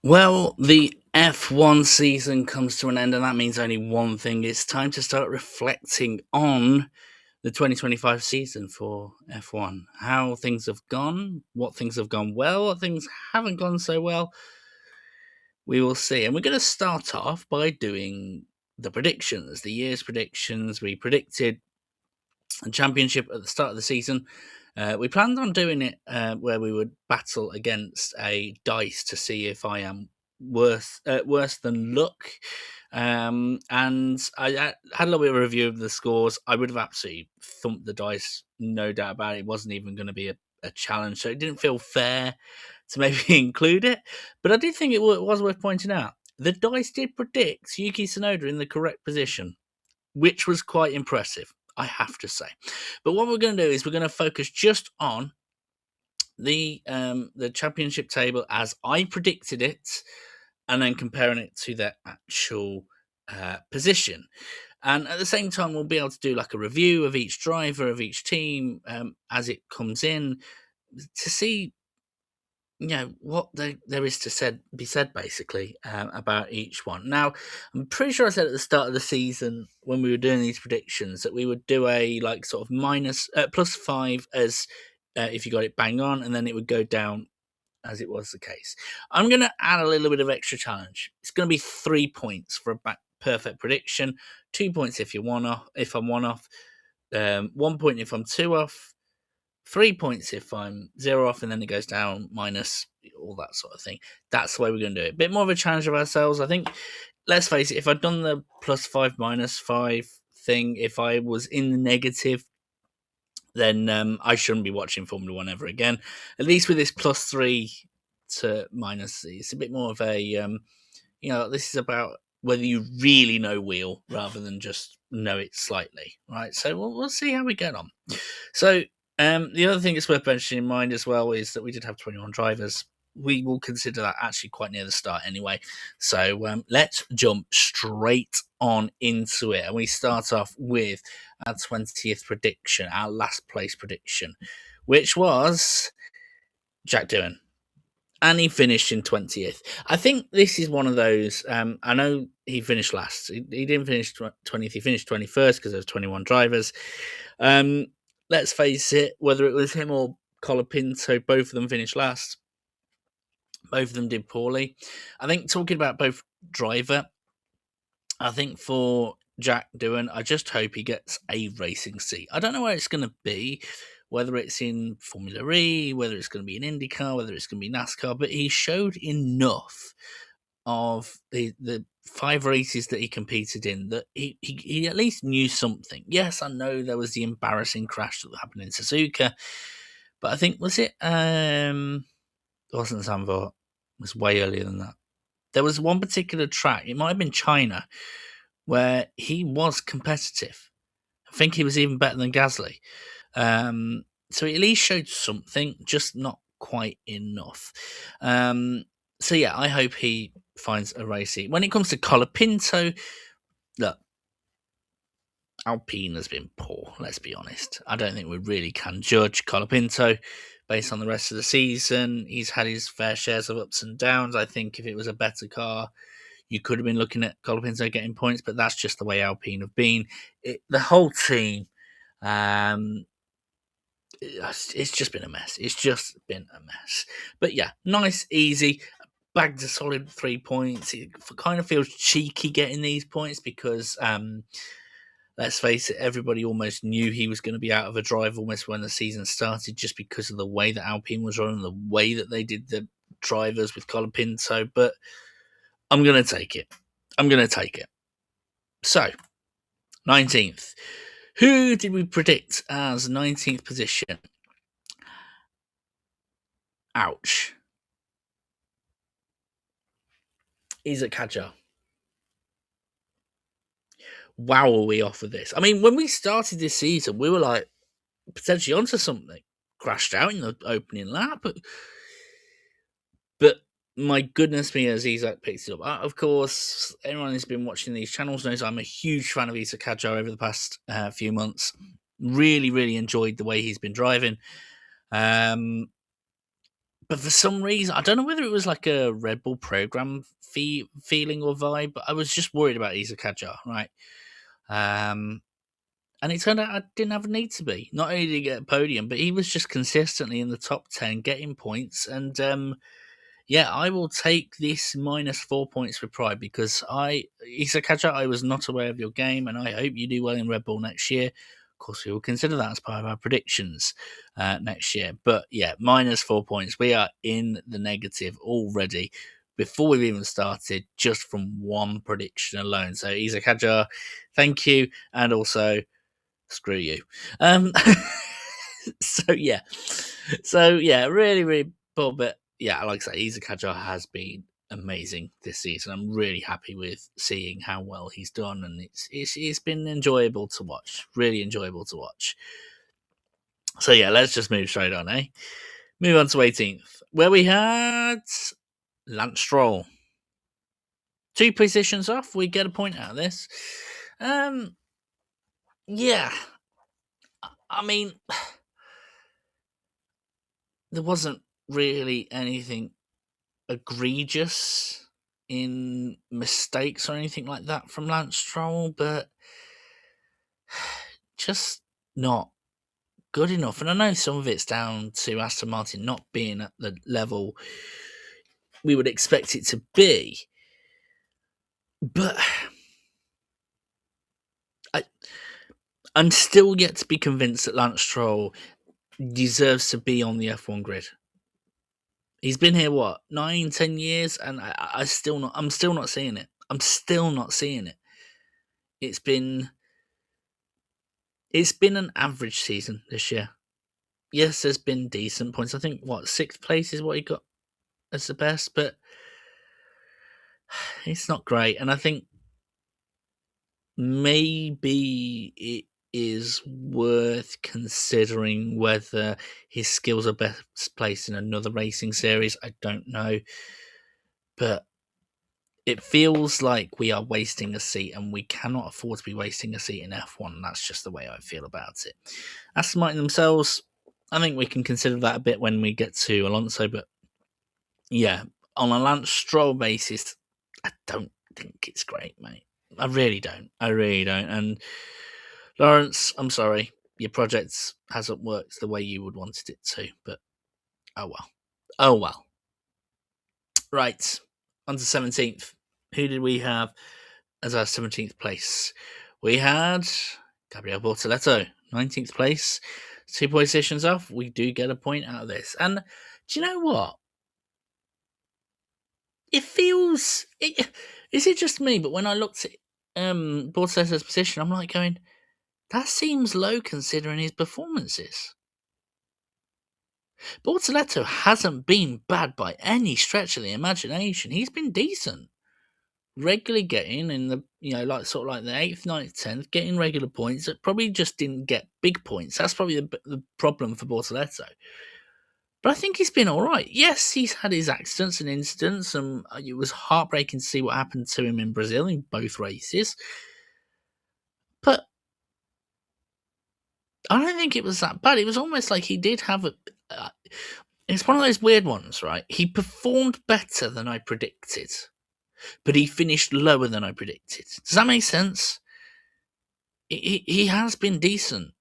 Well, the F1 season comes to an end, and that means only one thing. It's time to start reflecting on the 2025 season for F1. How things have gone, what things have gone well, what things haven't gone so well. We will see. And we're going to start off by doing the predictions, the year's predictions. We predicted a championship at the start of the season. We planned on doing it where we would battle against a dice to see if I am worse than luck. And I had a little bit of a review of the scores. I would have absolutely thumped the dice, no doubt about it. It wasn't even going to be a challenge, so it didn't feel fair to maybe include it. But I did think it was worth pointing out. The dice did predict Yuki Tsunoda in the correct position, which was quite impressive, I have to say. But what we're going to do is we're going to focus just on the championship table as I predicted it, and then comparing it to their actual position. And at the same time, we'll be able to do like a review of each driver of each team as it comes in to see what there is to be said basically about each one. Now, I'm pretty sure I said at the start of the season when we were doing these predictions that we would do a like sort of +5 as if you got it bang on, and then it would go down as it was the case. I'm going to add a little bit of extra challenge. It's going to be 3 points for a perfect prediction, 2 points if I'm one off, 1 point if I'm two off, 3 points if I'm zero off, and then it goes down minus all that sort of thing. That's the way we're going to do it. A bit more of a challenge of ourselves. I think, let's face it, if I'd done the +5, -5 thing, if I was in the negative, then I shouldn't be watching Formula One ever again. At least with this +3 to minus, it's a bit more of a, this is about whether you really know wheel rather than just know it slightly, right? So we'll see how we get on. So the other thing that's worth mentioning in mind as well is that we did have 21 drivers. We will consider that actually quite near the start anyway. So let's jump straight on into it. And we start off with our 20th prediction, our last place prediction, which was Jack Doohan. And he finished in 20th. I think this is one of those. I know he finished last. He didn't finish 20th. He finished 21st because there was 21 drivers. Let's face it, whether it was him or Colapinto, both of them finished last. Both of them did poorly. I think talking about both driver, I think for Jack Doohan, I just hope he gets a racing seat. I don't know where it's going to be, whether it's in Formula E, whether it's going to be in IndyCar, whether it's going to be NASCAR, but he showed enough of the 5 races that he competed in that he at least knew something. Yes, I know there was the embarrassing crash that happened in Suzuka, but I think it wasn't Zandvoort. It was way earlier than that. There was one particular track, it might have been China, where he was competitive. I think he was even better than Gasly. So he at least showed something, just not quite enough. So yeah, I hope he finds a race seat. When it comes to Colapinto, look, Alpine has been poor, let's be honest. I don't think we really can judge Colapinto based on the rest of the season. He's had his fair shares of ups and downs. I think if it was a better car, you could have been looking at Colapinto getting points, but that's just the way Alpine have been. The whole team, it's just been a mess. It's just been a mess. But yeah, nice, easy, bagged a solid 3 points. It kind of feels cheeky getting these points because, let's face it, everybody almost knew he was going to be out of a drive almost when the season started just because of the way that Alpine was running, the way that they did the drivers with Colapinto. But I'm going to take it. So, 19th. Who did we predict as 19th position? Ouch. Isack Hadjar. Wow, are we off of this? I mean, when we started this season, we were like potentially onto something. Crashed out in the opening lap, but my goodness me, as Isack picks it up. Of course, anyone who's been watching these channels knows I'm a huge fan of Isack Hadjar over the past few months. Really, really enjoyed the way he's been driving. But for some reason, I don't know whether it was like a Red Bull program feeling or vibe, but I was just worried about Isa Kajar, right? Um, and it turned out I didn't have a need to be. Not only did he get a podium, but he was just consistently in the top 10, getting points. And yeah, I will take this -4 points with pride because Isa Kajar, I was not aware of your game, and I hope you do well in Red Bull next year. Of course, we will consider that as part of our predictions next year. But yeah, -4 points. We are in the negative already before we've even started, just from one prediction alone. So, Isa Kajar, thank you, and also screw you. So yeah, really, really poor, but yeah, like I say, Isa Kajar has been amazing this season. I'm really happy with seeing how well he's done, and it's been enjoyable to watch. Really enjoyable to watch. So yeah, let's just move straight on, eh? Move on to 18th, where we had Lance Stroll. 2 positions off. We get a point out of this. Yeah, I mean, there wasn't really anything egregious in mistakes or anything like that from Lance Stroll, but just not good enough. And I know some of it's down to Aston Martin not being at the level we would expect it to be, but I'm still yet to be convinced that Lance Stroll deserves to be on the F1 grid. He's been here what 9-10 years, and I'm still not seeing it. I'm still not seeing it. It's been an average season this year. Yes, there's been decent points. I think 6th place is what he got as the best, but it's not great. And I think maybe it is worth considering whether his skills are best placed in another racing series. I don't know, but it feels like we are wasting a seat, and we cannot afford to be wasting a seat in F1. That's just the way I feel about it. Aston Martin themselves, I think we can consider that a bit when we get to Alonso, but yeah, on a Lance Stroll basis, I don't think it's great, mate. I really don't. And Lawrence, I'm sorry, your project hasn't worked the way you would wanted it to, but oh well. Oh well. Right, on to 17th. Who did we have as our 17th place? We had Gabriel Bortoleto, 19th place. 2 positions off. We do get a point out of this. And do you know what? It feels. Is it just me? But when I looked at Bortoleto's position, I'm like going, that seems low considering his performances. Bortoleto hasn't been bad by any stretch of the imagination. He's been decent. Regularly getting in the, like the 8th, 9th, 10th, getting regular points. That probably just didn't get big points. That's probably the problem for Bortoleto. But I think he's been all right. Yes, he's had his accidents and incidents, and it was heartbreaking to see what happened to him in Brazil in both races. But I don't think it was that bad. It was almost like he did have a. It's one of those weird ones, right? He performed better than I predicted, but he finished lower than I predicted. Does that make sense? He has been decent,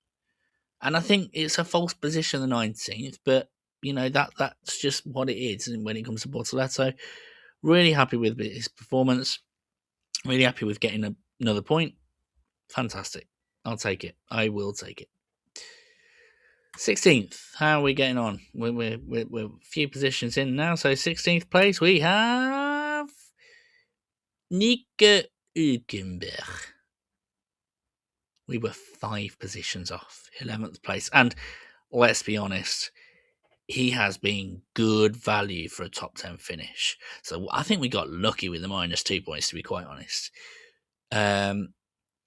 and I think it's a false position, the 19th. But that's just what it is. And when it comes to Bortoleto, really happy with his performance. Really happy with getting another point. Fantastic. I'll take it. I will take it. 16th. How are we getting on? We're a few positions in now. So 16th place, we have Nico Hülkenberg. We were 5 positions off 11th place. And let's be honest, he has been good value for a top 10 finish. So I think we got lucky with the -2 points, to be quite honest.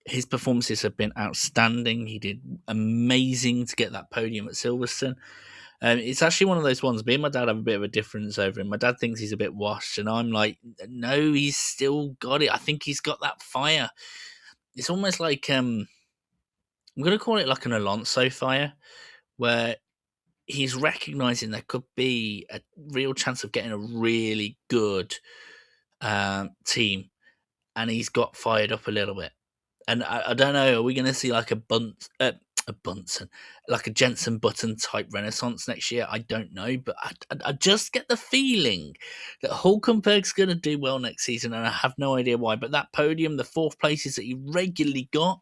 His performances have been outstanding. He did amazing to get that podium at Silverstone. It's actually one of those ones. Me and my dad have a bit of a difference over him. My dad thinks he's a bit washed, and I'm like, no, he's still got it. I think he's got that fire. It's almost like I'm going to call it like an Alonso fire, where he's recognizing there could be a real chance of getting a really good team, and he's got fired up a little bit. And I don't know, are we going to see like a Bunsen, like a Jenson Button type renaissance next year? I don't know, but I just get the feeling that Hulkenberg's going to do well next season, and I have no idea why. But that podium, the fourth places that he regularly got,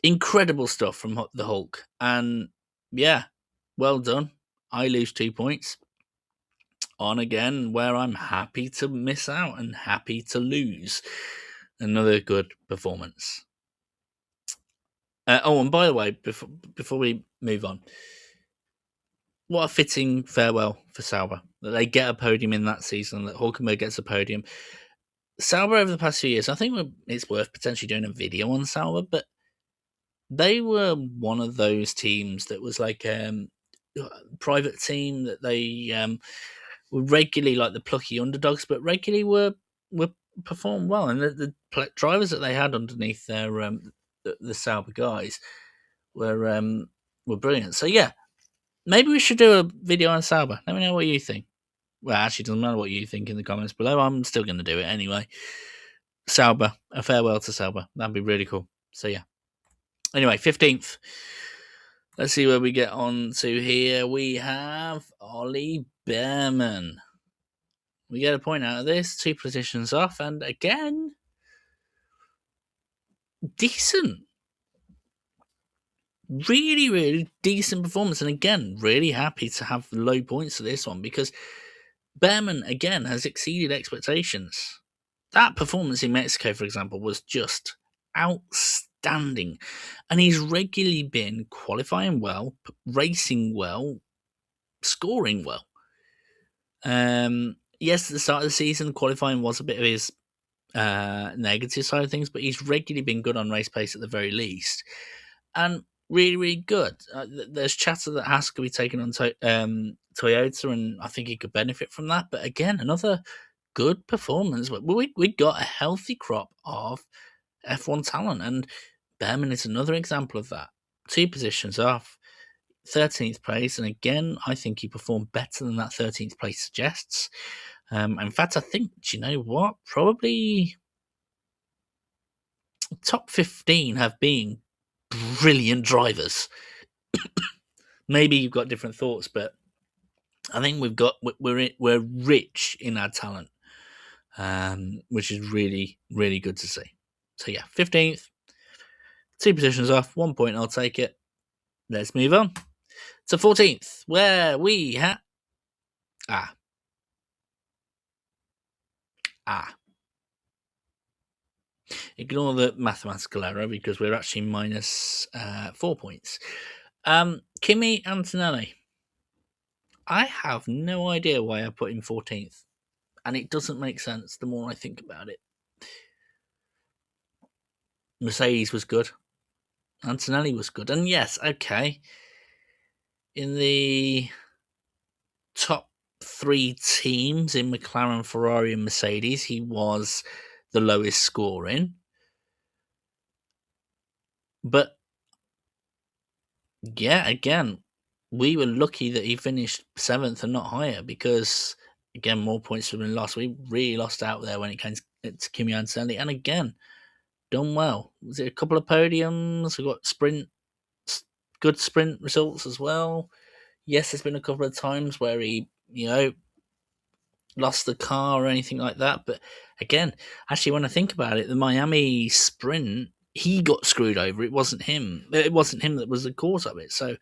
incredible stuff from the Hulk. And yeah, well done. I lose 2 points on again where I'm happy to miss out and happy to lose. Another good performance. And by the way, before we move on, what a fitting farewell for Sauber. That they get a podium in that season, that Hulkenberg gets a podium. Sauber over the past few years, I think it's worth potentially doing a video on Sauber, but they were one of those teams that was like a private team that they were regularly like the plucky underdogs, but regularly were performed well. And the drivers that they had underneath their the Sauber guys were brilliant. So yeah, maybe we should do a video on Sauber. Let me know what you think. Well, actually, it doesn't matter what you think in the comments below. I'm still going to do it anyway. Sauber, a farewell to Sauber. That'd be really cool. So yeah. Anyway, 15th. Let's see where we get on to here. We have Ollie Behrman. We get a point out of this. 2 positions off. And again, decent. Really, really decent performance. And again, really happy to have low points for this one because Behrman, again, has exceeded expectations. That performance in Mexico, for example, was just outstanding. And he's regularly been qualifying well, racing well, scoring well. Yes, at the start of the season, qualifying was a bit of his negative side of things, but he's regularly been good on race pace at the very least. And really, really good. There's chatter that Haas could be taken on Toyota, and I think he could benefit from that. But again, another good performance. We got a healthy crop of F1 talent, and Behrman is another example of that. 2 positions off, 13th place, and again, I think he performed better than that 13th place suggests. In fact, I think, do you know what? Probably top 15 have been brilliant drivers. Maybe you've got different thoughts, but I think we're rich in our talent, which is really, really good to see. So yeah, 15th, 2 positions off, 1 point. I'll take it. Let's move on to 14th, where we have Ignore the mathematical error because we're actually minus 4 points. Kimi Antonelli. I have no idea why I put him 14th, and it doesn't make sense the more I think about it. Mercedes was good. Antonelli was good. And yes, okay, in the top 3 teams in McLaren, Ferrari, and Mercedes, he was the lowest scoring. But yeah, again, we were lucky that he finished 7th and not higher because, again, more points have been lost. We really lost out there when it came to Kimi Antonelli. And again, done well. Was it a couple of podiums? We got good sprint results as well. Yes, there's been a couple of times where he, lost the car or anything like that. But again, actually, when I think about it, the Miami sprint, he got screwed over. It wasn't him. It wasn't him that was the cause of it. So,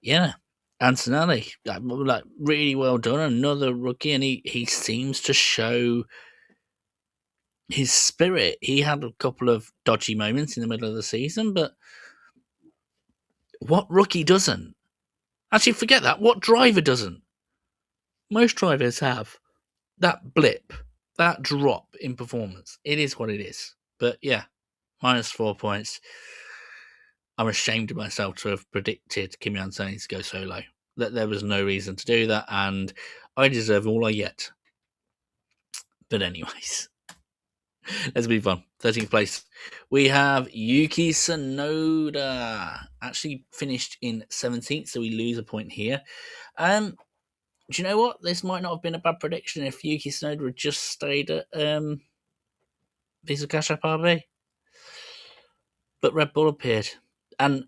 yeah, Antonelli, like really well done. Another rookie, and he seems to show his spirit. He had a couple of dodgy moments in the middle of the season, but what rookie doesn't? Actually, forget that. What driver doesn't? Most drivers have that blip, that drop in performance. It is what it is. But yeah, minus 4 points. I'm ashamed of myself to have predicted Kimi Antonelli to go so low. That there was no reason to do that, and I deserve all I get. But anyways, Let's move on. 13th place. We have Yuki Tsunoda. Actually finished in 17th, so we lose a point here. Do you know what? This might not have been a bad prediction if Yuki Tsunoda had just stayed at Visa Cash App RB. But Red Bull appeared. And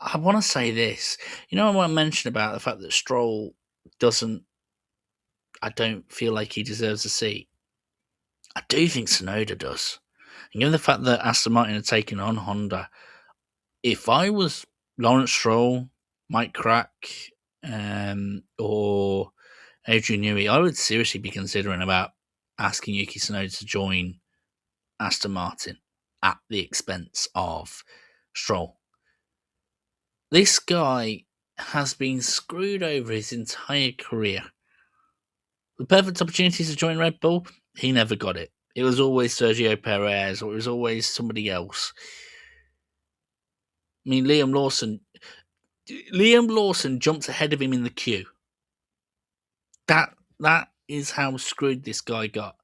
I want to say this. You know, I want to mention about the fact that Stroll doesn't. I don't feel like he deserves a seat. I do think Tsunoda does. And given the fact that Aston Martin had taken on Honda, if I was Lawrence Stroll, Mike Crack, or Adrian Newey, I would seriously be considering about asking Yuki Tsunoda to join Aston Martin at the expense of Stroll. This guy has been screwed over his entire career. The perfect opportunities to join Red Bull, he never got it. It was always Sergio Perez, or it was always somebody else. I mean, Liam Lawson jumped ahead of him in the queue. That is how screwed this guy got.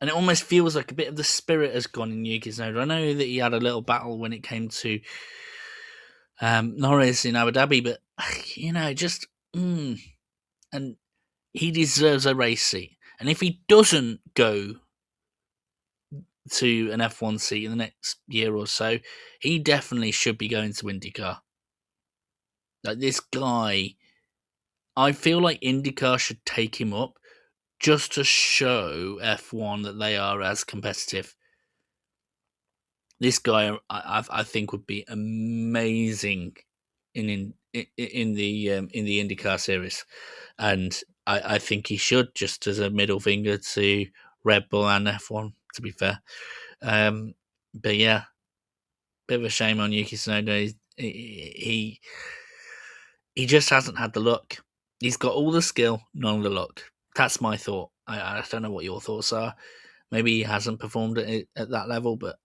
And it almost feels like a bit of the spirit has gone in Yuki Tsunoda. I know that he had a little battle when it came to Norris in Abu Dhabi, but and he deserves a race seat. And if he doesn't go to an F1 seat in the next year or so, he definitely should be going to IndyCar. Like, this guy, I feel like IndyCar should take him up just to show F1 that they are as competitive. This guy, I think, would be amazing in the IndyCar series, and I think he should, just as a middle finger to Red Bull and F1. To be fair, but yeah, bit of a shame on Yuki Tsunoda. He just hasn't had the luck. He's got all the skill, none of the luck. That's my thought. I don't know what your thoughts are. Maybe he hasn't performed at that level, but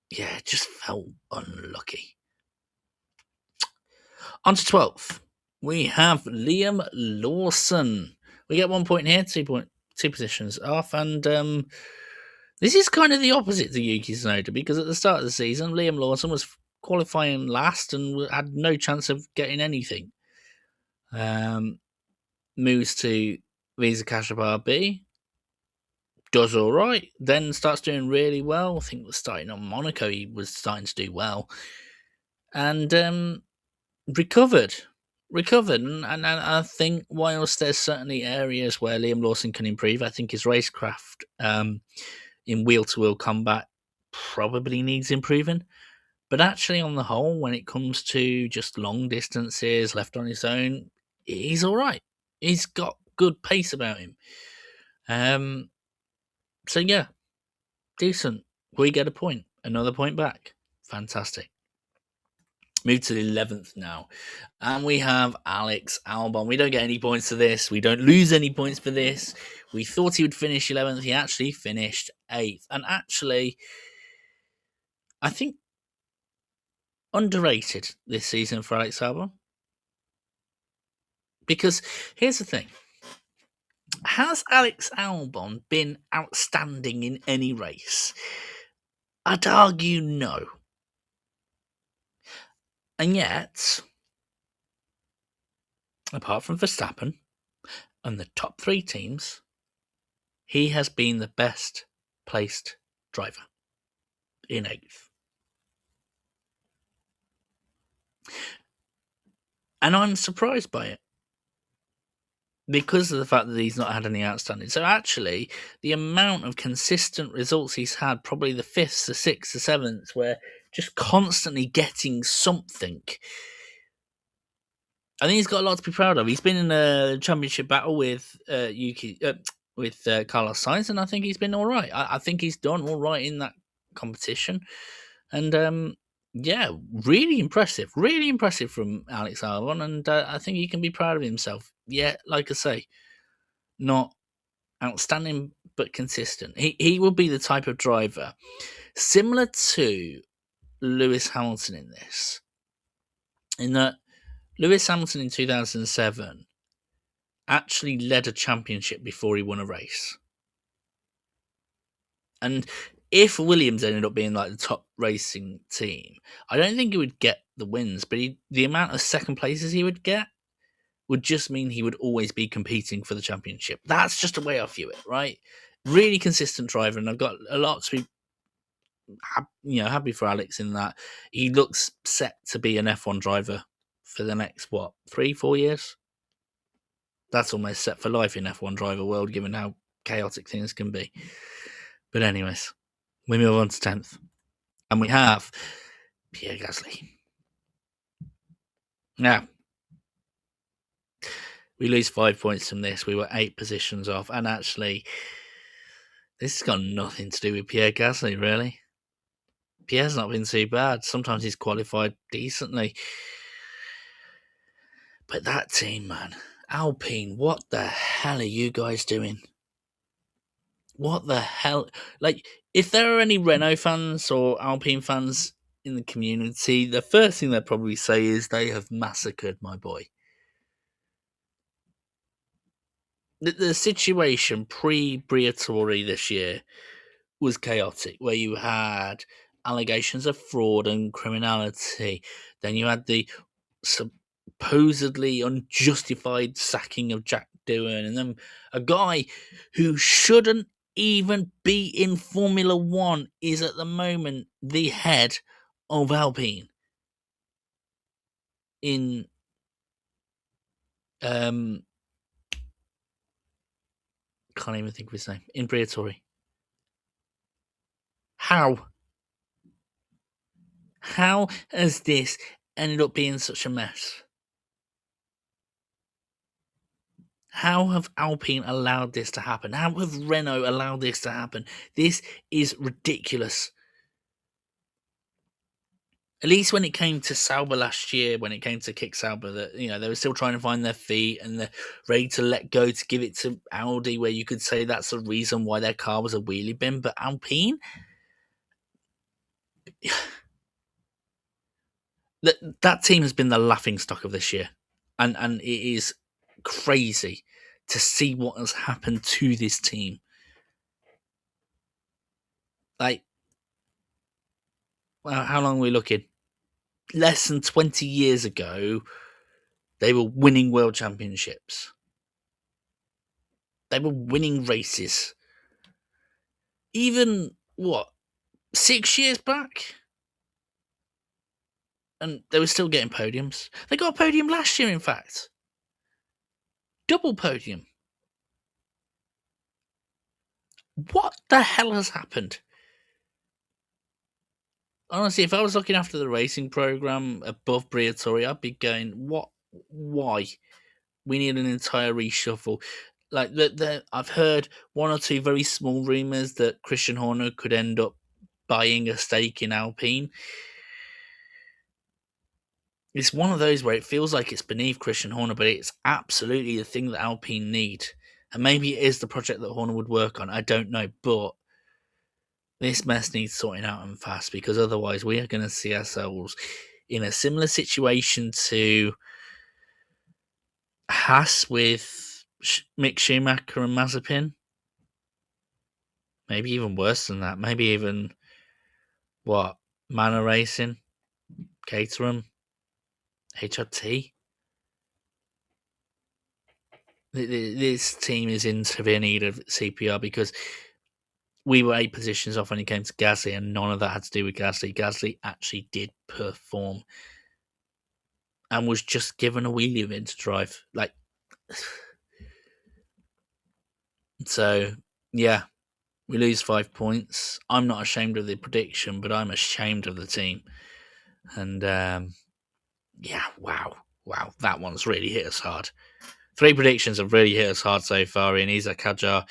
yeah, it just felt unlucky. On to 12th, we have Liam Lawson. We get 1 point here, 2 positions off, and this is kind of the opposite to Yuki Tsunoda, because at the start of the season, Liam Lawson was qualifying last and had no chance of getting anything. Moves to Visa Cash App RB, does all right, then starts doing really well. I think was starting on Monaco, he was starting to do well, and recovered. And I think whilst there's certainly areas where Liam Lawson can improve, I think his racecraft in wheel-to-wheel combat probably needs improving. But actually, on the whole, when it comes to just long distances left on his own, he's all right. He's got good pace about him. So yeah, decent. We get a point. Another point back. Fantastic. Move to the 11th now. And we have Alex Albon. We don't get any points for this. We don't lose any points for this. We thought he would finish 11th. He actually finished 8th. And actually, I think underrated this season for Alex Albon. Because here's the thing. Has Alex Albon been outstanding in any race? I'd argue no. And yet, apart from Verstappen and the top 3 teams, he has been the best placed driver in 8th. And I'm surprised by it, because of the fact that he's not had any outstanding. So actually, the amount of consistent results he's had, probably the 5th, the 6th, the 7th, where just constantly getting something, I think he's got a lot to be proud of. He's been in a championship battle with Carlos Sainz, and I think he's been all right. I think he's done all right in that competition. And yeah, really impressive from Alex Albon, and I think he can be proud of himself. Yeah, like I say, not outstanding, but consistent. He will be the type of driver similar to Lewis Hamilton in this, in that Lewis Hamilton in 2007 actually led a championship before he won a race. And if Williams ended up being like the top racing team, I don't think he would get the wins, but the amount of second places he would get would just mean he would always be competing for the championship. That's just the way I view it, right? Really consistent driver, and I've got a lot to be happy for Alex in that he looks set to be an F1 driver for the next 3-4 years. That's almost set for life in F1 driver world, given how chaotic things can be. But anyways, we move on to 10th, and we have Pierre Gasly. Now, we lose 5 points from this. We were 8 positions off, and actually, this has got nothing to do with Pierre Gasly, really. Pierre's not been too bad. Sometimes he's qualified decently. But that team, man, Alpine, what the hell are you guys doing? What the hell? Like, if there are any Renault fans or Alpine fans in the community, the first thing they'd probably say is they have massacred my boy. The situation pre-Briatore this year was chaotic, where you had allegations of fraud and criminality. Then you had the supposedly unjustified sacking of Jack Doohan, and then a guy who shouldn't even be in Formula One is at the moment the head of Alpine in can't even think of his name, in Briatore. How has this ended up being such a mess? How have Alpine allowed this to happen? How have Renault allowed this to happen? This is ridiculous. At least when it came to Sauber last year, when it came to Kick Sauber, that they were still trying to find their feet and they're ready to let go to give it to Audi, where you could say that's the reason why their car was a wheelie bin. But Alpine, that team has been the laughingstock of this year, and it is crazy to see what has happened to this team. Like, well, how long are we looking? Less than 20 years ago, they were winning world championships. They were winning races. Even, 6 years back? And they were still getting podiums. They got a podium last year, in fact. Double podium. What the hell has happened? Honestly, if I was looking after the racing program above Briatore, I'd be going, what? Why? We need an entire reshuffle. Like, I've heard one or two very small rumours that Christian Horner could end up buying a stake in Alpine. It's one of those where it feels like it's beneath Christian Horner, but it's absolutely the thing that Alpine need. And maybe it is the project that Horner would work on. I don't know, but this mess needs sorting out and fast, because otherwise we are going to see ourselves in a similar situation to Haas with Mick Schumacher and Mazepin. Maybe even worse than that. Maybe even, Manor Racing, Caterham, HRT. This team is in severe need of CPR, because we were 8 positions off when it came to Gasly, and none of that had to do with Gasly. Gasly actually did perform and was just given a wheelie bin to drive. So, yeah, we lose 5 points. I'm not ashamed of the prediction, but I'm ashamed of the team. And, wow, that one's really hit us hard. 3 predictions have really hit us hard so far in Isaac Hadjar,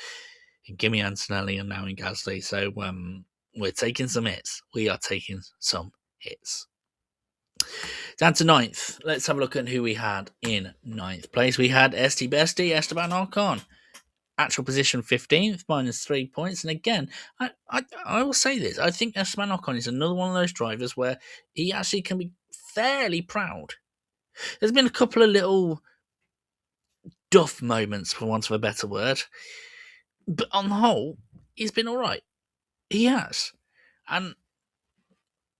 in Kimi Antonelli, and now in Gasly. So we're taking some hits. We are taking some hits. Down to 9th. Let's have a look at who we had in 9th place. We had Esti Bestie, Esteban Ocon. Actual position 15th, minus 3 points. And again, I will say this. I think Esteban Ocon is another one of those drivers where he actually can be fairly proud. There's been a couple of little duff moments, for want of a better word. But on the whole, he's been all right. He has. And,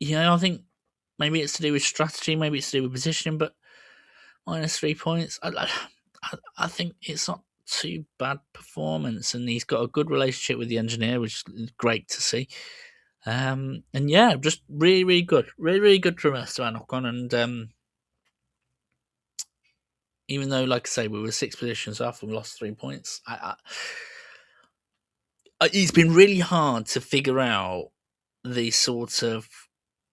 I think maybe it's to do with strategy, maybe it's to do with positioning, but minus 3 points. I think it's not too bad performance, and he's got a good relationship with the engineer, which is great to see. And yeah, just really, really good, really good from Esteban Ocon. And even though, like I say, we were 6 positions off and lost 3 points, it's been really hard to figure out the sort of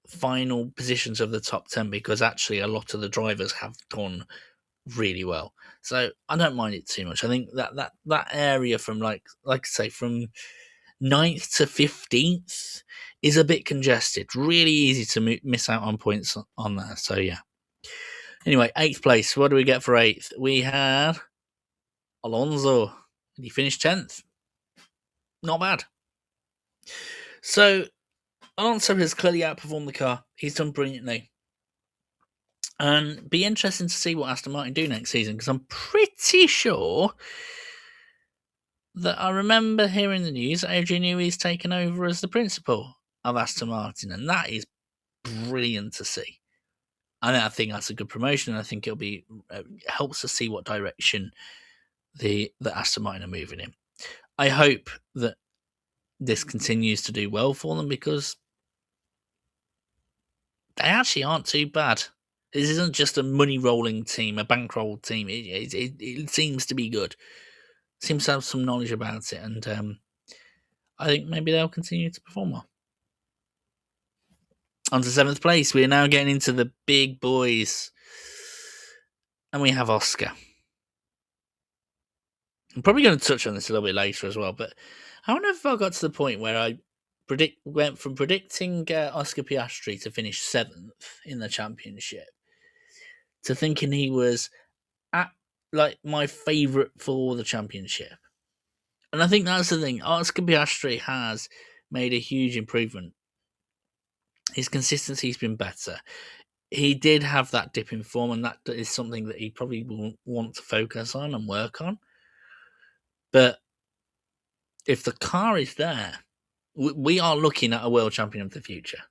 final positions of the top 10 because actually a lot of the drivers have done really well. So I don't mind it too much. I think that area from like I say, from 9th to 15th is a bit congested. Really easy to miss out on points on there. So yeah. Anyway, 8th place. What do we get for 8th? We had Alonso. He finished 10th. Not bad. So Alonso has clearly outperformed the car. He's done brilliantly. And be interesting to see what Aston Martin do next season, because I'm pretty sure that I remember hearing the news that Adrian Newey's taken over as the principal of Aston Martin, and that is brilliant to see. And I think that's a good promotion. I think it'll be helps us see what direction the Aston Martin are moving in. I hope that this continues to do well for them, because they actually aren't too bad. This isn't just a money rolling team, a bankroll team. It seems to be good. Seems to have some knowledge about it, and I think maybe they'll continue to perform well. On to 7th place. We are now getting into the big boys, and we have Oscar. I'm probably going to touch on this a little bit later as well, but I wonder if I got to the point where I went from predicting Oscar Piastri to finish 7th in the championship to thinking he was at like my favourite for the championship. And I think that's the thing. Oscar Piastri has made a huge improvement. His consistency's been better. He did have that dip in form, and that is something that he probably will want to focus on and work on. But if the car is there, we are looking at a world champion of the future.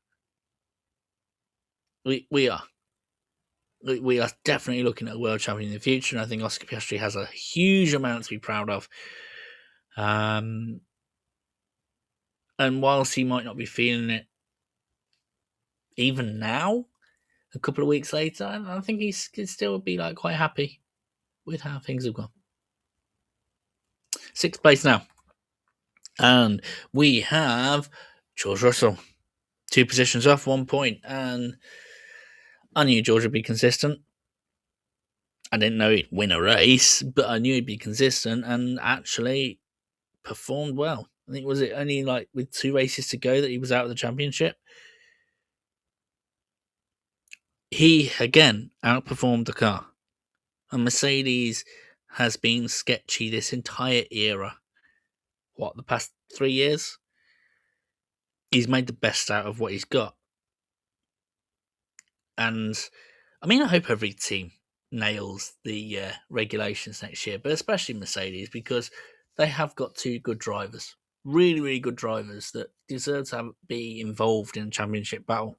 We are. We are definitely looking at a world champion in the future, and I think Oscar Piastri has a huge amount to be proud of. And whilst he might not be feeling it even now, a couple of weeks later, I think he could still be like quite happy with how things have gone. 6th place now. And we have George Russell. 2 positions off, 1 point. And I knew George would be consistent. I didn't know he'd win a race, but I knew he'd be consistent and actually performed well. I think, was it only like with 2 races to go that he was out of the championship? He, again, outperformed the car. And Mercedes has been sketchy this entire era. What, the past 3 years? He's made the best out of what he's got. And I mean, I hope every team nails the regulations next year, but especially Mercedes, because they have got 2 good drivers, really, really good drivers that deserve to be involved in a championship battle.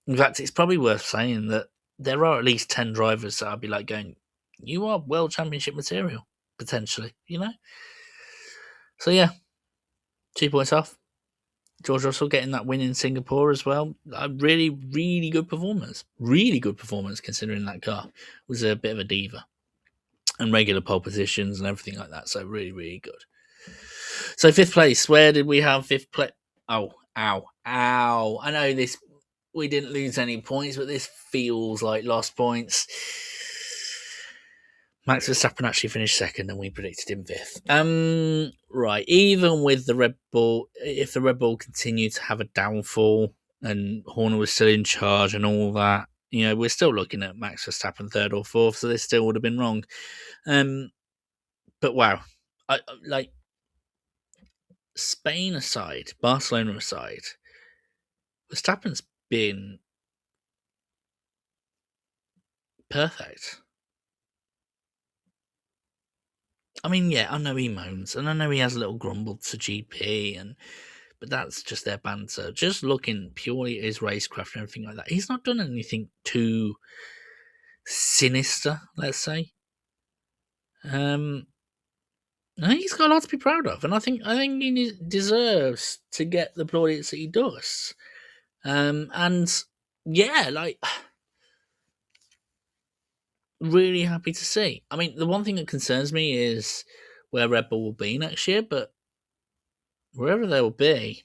In fact, it's probably worth saying that there are at least 10 drivers that I'd be like going, you are world championship material, potentially, So yeah, 2 points off. George Russell getting that win in Singapore as well. A really, really good performance. Really good performance considering that car was a bit of a diva. And regular pole positions and everything like that. So really, really good. So 5th place. Where did we have 5th place? Oh, ow. I know this. We didn't lose any points, but this feels like lost points. Max Verstappen actually finished 2nd, and we predicted him 5th. Right. Even with the Red Bull, if the Red Bull continued to have a downfall and Horner was still in charge and all that, we're still looking at Max Verstappen 3rd or 4th, so this still would have been wrong. But wow, like Spain aside, Barcelona aside, Verstappen's been perfect. I mean, yeah, I know he moans, and I know he has a little grumble to GP, and but that's just their banter. Just looking purely at his racecraft and everything like that, he's not done anything too sinister, let's say. I think he's got a lot to be proud of, and I think he deserves to get the plaudits that he does. And yeah, like, really happy to see. I mean, the one thing that concerns me is where Red Bull will be next year, but wherever they will be,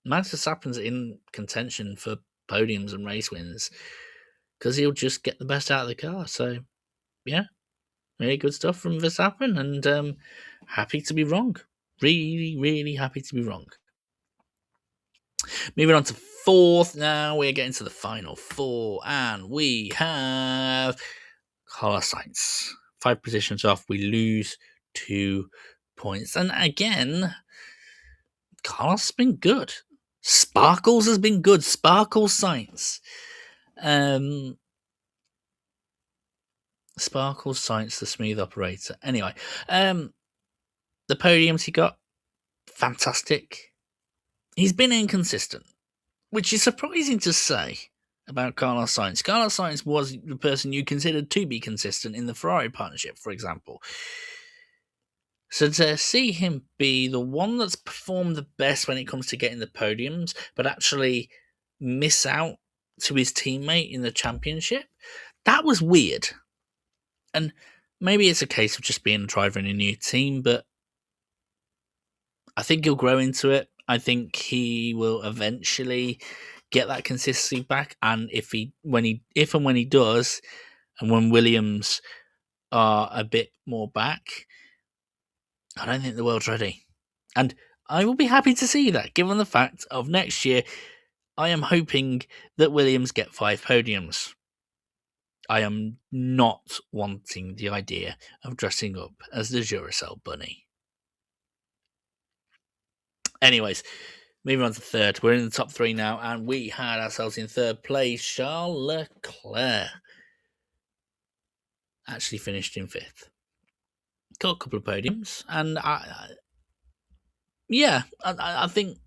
Max Verstappen's in contention for podiums and race wins because he'll just get the best out of the car. So, yeah, really good stuff from Verstappen, and happy to be wrong. Really, really happy to be wrong. Moving on to fourth now, we're getting to the final four, and we have Carlos Sainz. 5 positions off, we lose 2 points. And again, Carlos has been good. Sparkles has been good. Sparkles Sainz. Sparkles Sainz, the smooth operator. Anyway, the podiums he got, fantastic. He's been inconsistent, which is surprising to say about Carlos Sainz. Carlos Sainz was the person you considered to be consistent in the Ferrari partnership, for example. So to see him be the one that's performed the best when it comes to getting the podiums, but actually miss out to his teammate in the championship, that was weird. And maybe it's a case of just being a driver in a new team, but I think he'll grow into it. I think he will eventually get that consistency back, and if and when he does, and when Williams are a bit more back, I don't think the world's ready. And I will be happy to see that, given the fact of next year, I am hoping that Williams get 5 podiums. I am not wanting the idea of dressing up as the Duracell bunny. Anyways, moving on to third. We're in the top 3 now, and we had ourselves in third place. Charles Leclerc actually finished in 5th. Got a couple of podiums, and I think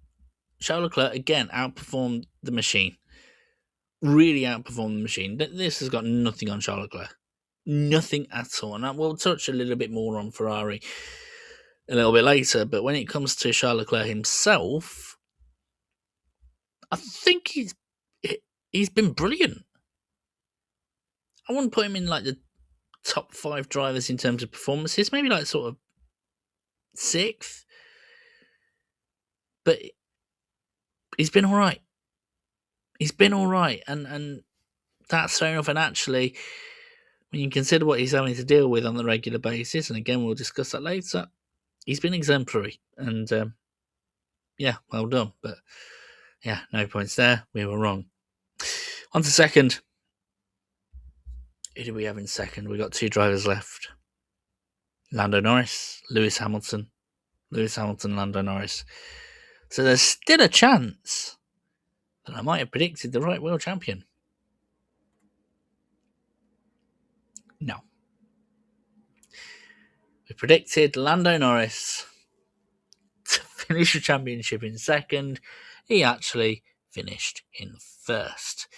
Charles Leclerc again outperformed the machine. Really outperformed the machine. This has got nothing on Charles Leclerc. Nothing at all. And we'll touch a little bit more on Ferrari a little bit later, but when it comes to Charles Leclerc himself, I think he's been brilliant. I wouldn't put him in like the top 5 drivers in terms of performances, maybe like sort of 6th, but he's been all right. He's been all right, and that's fair enough. And actually, when you consider what he's having to deal with on a regular basis, and again, we'll discuss that later, he's been exemplary. And yeah, well done. But yeah, no points there. We were wrong. On to second. Who do we have in second? We've got 2 drivers left. Lando Norris, Lewis Hamilton. Lewis Hamilton, Lando Norris. So there's still a chance that I might have predicted the right world champion. No. We predicted Lando Norris to finish the championship in second. He actually finished in first.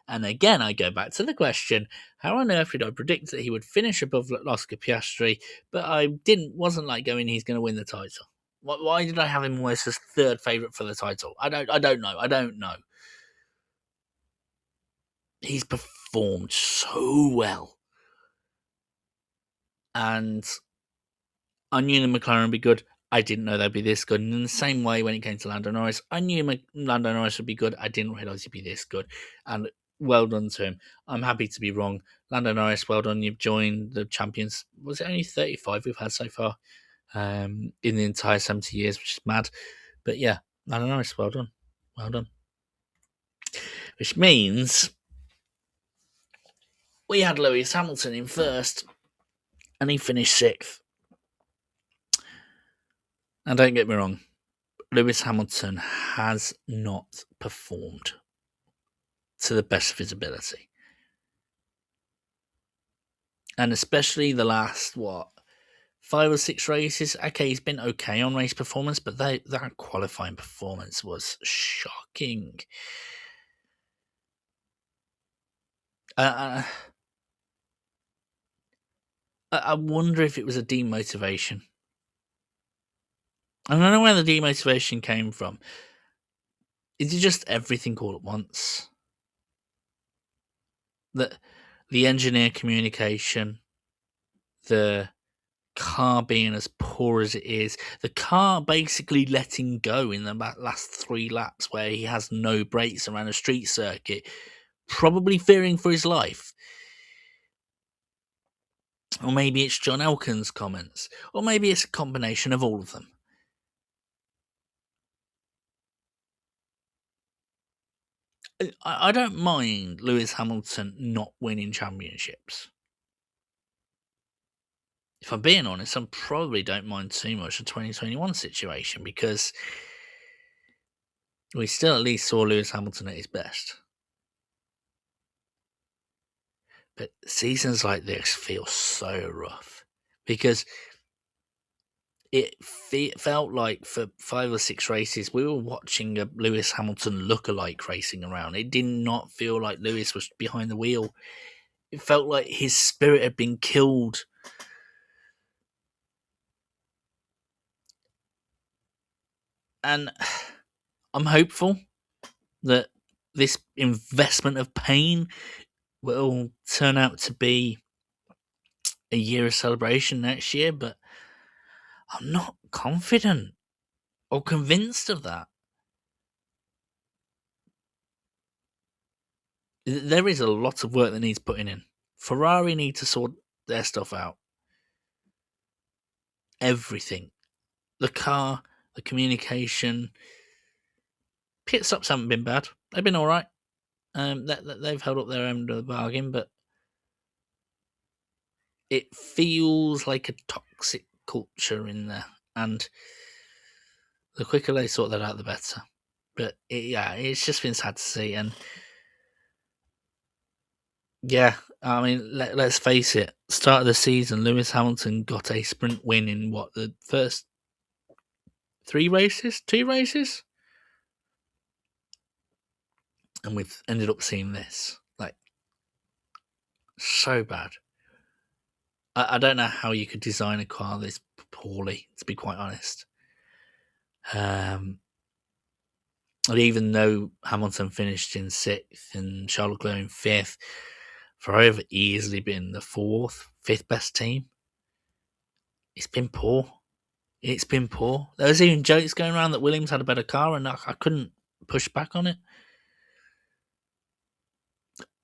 And again, I go back to the question, how on earth did I predict that he would finish above Oscar Piastri, but I wasn't like going, he's going to win the title. Why did I have him almost as third favourite for the title? I don't know. He's performed so well. And I knew the McLaren would be good. I didn't know they'd be this good. And in the same way, when it came to Lando Norris, I knew Lando Norris would be good. I didn't realise he'd be this good. And well done to him. I'm happy to be wrong. Lando Norris, well done. You've joined the champions. Was it only 35 we've had so far in the entire 70 years, which is mad. But yeah, Lando Norris, well done. Well done. Which means we had Lewis Hamilton in first, and he finished 6th. And don't get me wrong, Lewis Hamilton has not performed to the best of his ability. And especially the last, 5 or 6 races. Okay, he's been okay on race performance, but that qualifying performance was shocking. I wonder if it was a demotivation. I don't know where the demotivation came from. Is it just everything all at once? The engineer communication, the car being as poor as it is, the car basically letting go in the last 3 laps where he has no brakes around a street circuit, probably fearing for his life. Or maybe it's John Elkann's comments, or maybe it's a combination of all of them. I don't mind Lewis Hamilton not winning championships. If I'm being honest, I probably don't mind too much the 2021 situation because we still at least saw Lewis Hamilton at his best. But seasons like this feel so rough because it felt like for 5 or 6 races we were watching a Lewis Hamilton lookalike racing around. It did not feel like Lewis was behind the wheel. It felt like his spirit had been killed. And I'm hopeful that this investment of pain will turn out to be a year of celebration next year, but I'm not confident or convinced of that. There is a lot of work that needs putting in. Ferrari need to sort their stuff out. Everything. The car, the communication. Pit stops haven't been bad. They've been alright. They've held up their end of the bargain, but it feels like a toxic culture in there. And the quicker they sort that out, the better. But it's just been sad to see. And yeah, I mean, let's face it. Start of the season, Lewis Hamilton got a sprint win in the first 2 races, and we've ended up seeing this. Like, so bad. I don't know how you could design a car this poorly, to be quite honest. And even though Hamilton finished in 6th and Charles Leclerc in 5th, Ferrari have easily been the 4th, 5th best team. It's been poor. It's been poor. There was even jokes going around that Williams had a better car, and I couldn't push back on it.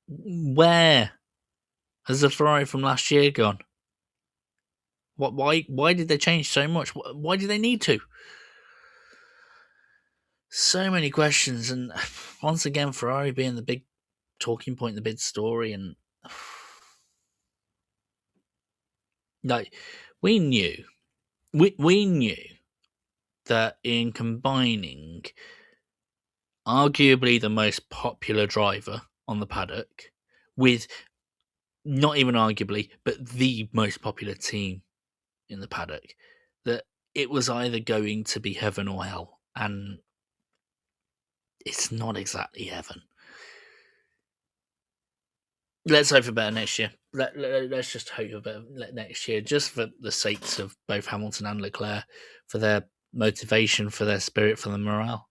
Where has the Ferrari from last year gone? Why did they change so much? Why did they need to? So many questions, and once again, Ferrari being the big talking point, the big story, and like we knew that in combining arguably the most popular driver on the paddock with not even arguably, but the most popular team in the paddock, that it was either going to be heaven or hell, and it's not exactly heaven. Let's hope for better next year. Let's just hope for better next year, just for the sakes of both Hamilton and Leclerc, for their motivation, for their spirit, for the morale.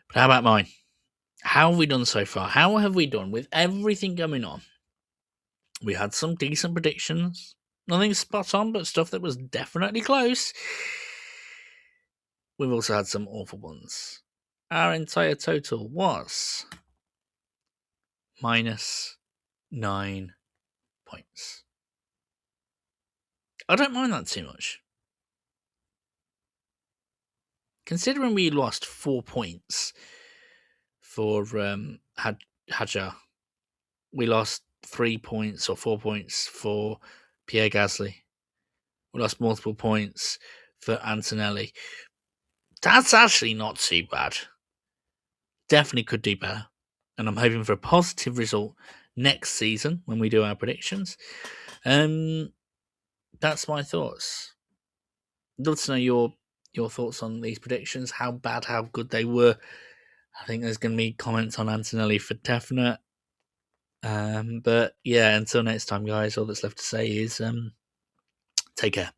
But how about mine? How have we done so far? How have we done with everything going on? We had some decent predictions. Nothing spot on, but stuff that was definitely close. We've also had some awful ones. Our entire total was -9 points. I don't mind that too much. Considering we lost 4 points for Hadjar, we lost 3 points or 4 points for Pierre Gasly. We lost multiple points for Antonelli. That's actually not too bad. Definitely could do better. And I'm hoping for a positive result next season when we do our predictions. that's my thoughts. I'd love to know your thoughts on these predictions, how bad, how good they were. I think there's going to be comments on Antonelli for definite. But yeah, until next time, guys, all that's left to say is take care.